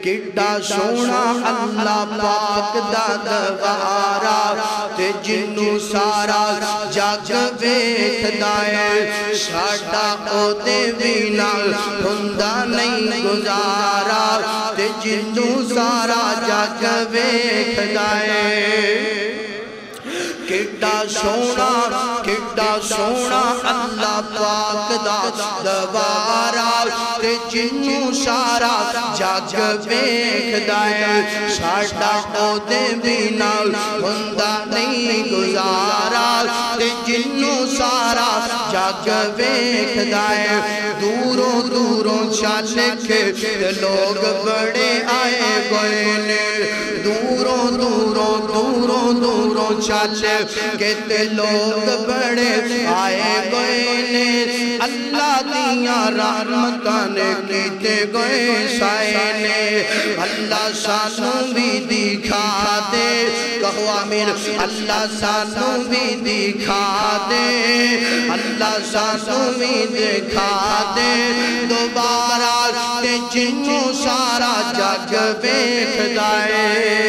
کڈا سونا اللہ پاک دا دوارا تے جنوں سارا جگ ویکھدا اے ساڈا او دے بنا ہوندا نہیں گزارا تے جنوں سارا جگ ویکھدا اے کڈا سونا اللہ پاک دا دوارا تے جنوں سارا جگ ویکھدا اے ساڈا او دے بنا ہوندا نہیں گزارا تے جنوں سارا جگ ویکھدا اے دوروں دوروں چل کے لوگ بڑے آئے گئے نے دوروں دوروں چل کے لوگ بڑے آئے گئے نے اللہ دیاں رحمتاں نے کیتے گئے سائے نے اللہ سانوں بھی دکھا دے کہو آمین اللہ سانوں بھی دکھا دے اللہ سانوں بھی دکھا دے دوبارہ تے جنوں سارا جگ ویکھدا اے